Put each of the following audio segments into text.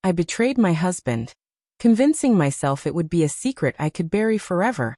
I betrayed my husband, convincing myself it would be a secret I could bury forever.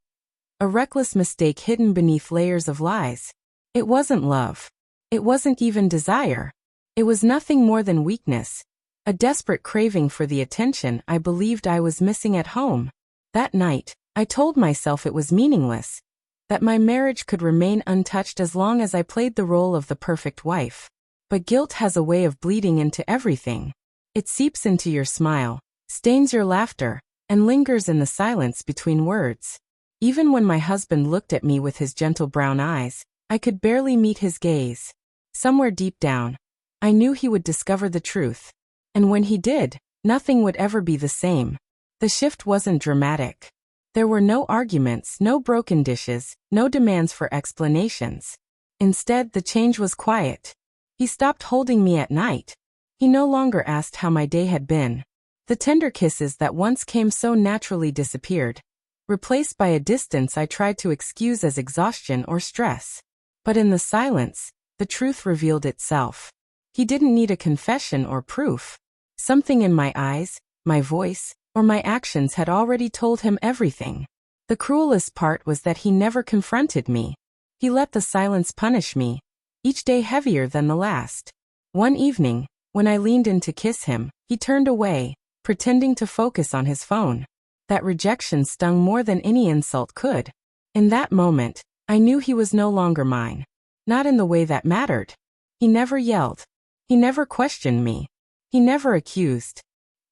A reckless mistake hidden beneath layers of lies. It wasn't love. It wasn't even desire. It was nothing more than weakness, a desperate craving for the attention I believed I was missing at home. That night, I told myself it was meaningless, that my marriage could remain untouched as long as I played the role of the perfect wife. But guilt has a way of bleeding into everything. It seeps into your smile, stains your laughter, and lingers in the silence between words. Even when my husband looked at me with his gentle brown eyes, I could barely meet his gaze. Somewhere deep down, I knew he would discover the truth. And when he did, nothing would ever be the same. The shift wasn't dramatic. There were no arguments, no broken dishes, no demands for explanations. Instead, the change was quiet. He stopped holding me at night. He no longer asked how my day had been. The tender kisses that once came so naturally disappeared, replaced by a distance I tried to excuse as exhaustion or stress. But in the silence, the truth revealed itself. He didn't need a confession or proof. Something in my eyes, my voice, or my actions had already told him everything. The cruelest part was that he never confronted me. He let the silence punish me, each day heavier than the last. One evening, when I leaned in to kiss him, he turned away, pretending to focus on his phone. That rejection stung more than any insult could. In that moment, I knew he was no longer mine. Not in the way that mattered. He never yelled. He never questioned me. He never accused.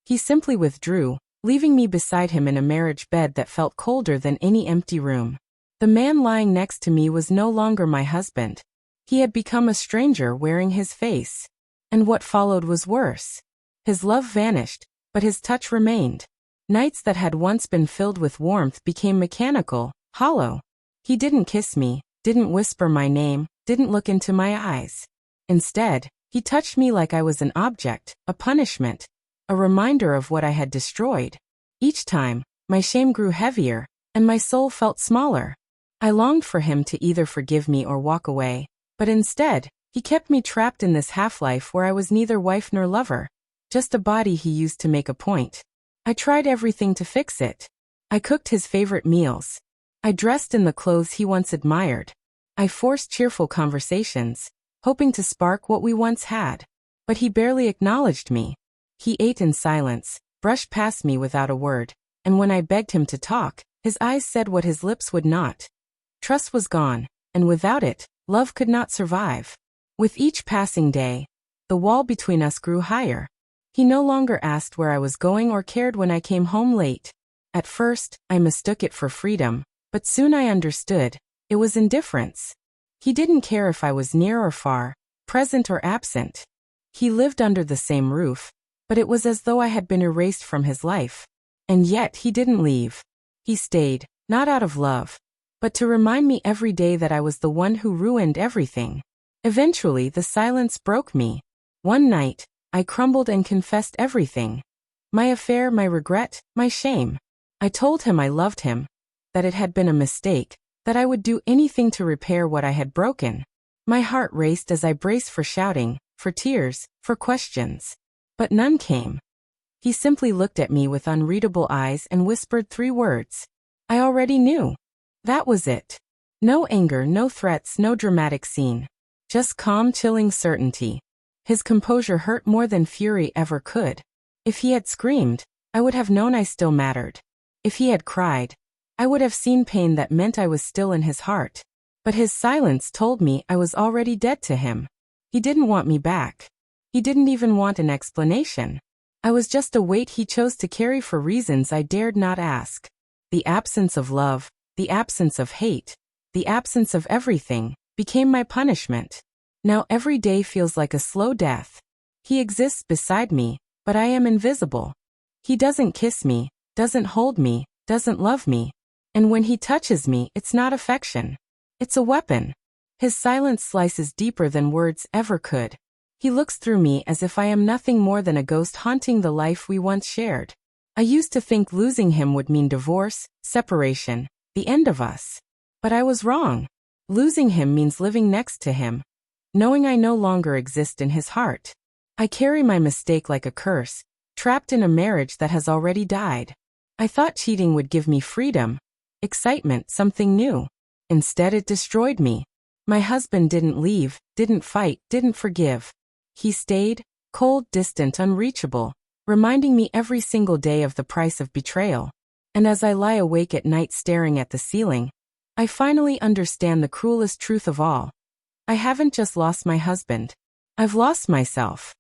He simply withdrew, leaving me beside him in a marriage bed that felt colder than any empty room. The man lying next to me was no longer my husband. He had become a stranger wearing his face. And what followed was worse. His love vanished, but his touch remained. Nights that had once been filled with warmth became mechanical, hollow. He didn't kiss me, didn't whisper my name, didn't look into my eyes. Instead, he touched me like I was an object, a punishment, a reminder of what I had destroyed. Each time, my shame grew heavier, and my soul felt smaller. I longed for him to either forgive me or walk away, but instead, he kept me trapped in this half-life where I was neither wife nor lover, just a body he used to make a point. I tried everything to fix it. I cooked his favorite meals. I dressed in the clothes he once admired. I forced cheerful conversations, hoping to spark what we once had. But he barely acknowledged me. He ate in silence, brushed past me without a word, and when I begged him to talk, his eyes said what his lips would not. Trust was gone, and without it, love could not survive. With each passing day, the wall between us grew higher. He no longer asked where I was going or cared when I came home late. At first, I mistook it for freedom, but soon I understood. It was indifference. He didn't care if I was near or far, present or absent. He lived under the same roof, but it was as though I had been erased from his life. And yet he didn't leave. He stayed, not out of love, but to remind me every day that I was the one who ruined everything. Eventually, the silence broke me. One night, I crumbled and confessed everything. My affair, my regret, my shame. I told him I loved him, that it had been a mistake, that I would do anything to repair what I had broken. My heart raced as I braced for shouting, for tears, for questions. But none came. He simply looked at me with unreadable eyes and whispered 3 words. I already knew. That was it. No anger, no threats, no dramatic scene. Just calm, chilling certainty. His composure hurt more than fury ever could. If he had screamed, I would have known I still mattered. If he had cried, I would have seen pain that meant I was still in his heart. But his silence told me I was already dead to him. He didn't want me back. He didn't even want an explanation. I was just a weight he chose to carry for reasons I dared not ask. The absence of love, the absence of hate, the absence of everything, became my punishment. Now every day feels like a slow death. He exists beside me, but I am invisible. He doesn't kiss me, doesn't hold me, doesn't love me. And when he touches me, it's not affection. It's a weapon. His silence slices deeper than words ever could. He looks through me as if I am nothing more than a ghost haunting the life we once shared. I used to think losing him would mean divorce, separation, the end of us. But I was wrong. Losing him means living next to him, knowing I no longer exist in his heart. I carry my mistake like a curse, trapped in a marriage that has already died. I thought cheating would give me freedom, excitement, something new. Instead, it destroyed me. My husband didn't leave, didn't fight, didn't forgive. He stayed, cold, distant, unreachable, reminding me every single day of the price of betrayal. And as I lie awake at night staring at the ceiling, I finally understand the cruelest truth of all. I haven't just lost my husband. I've lost myself.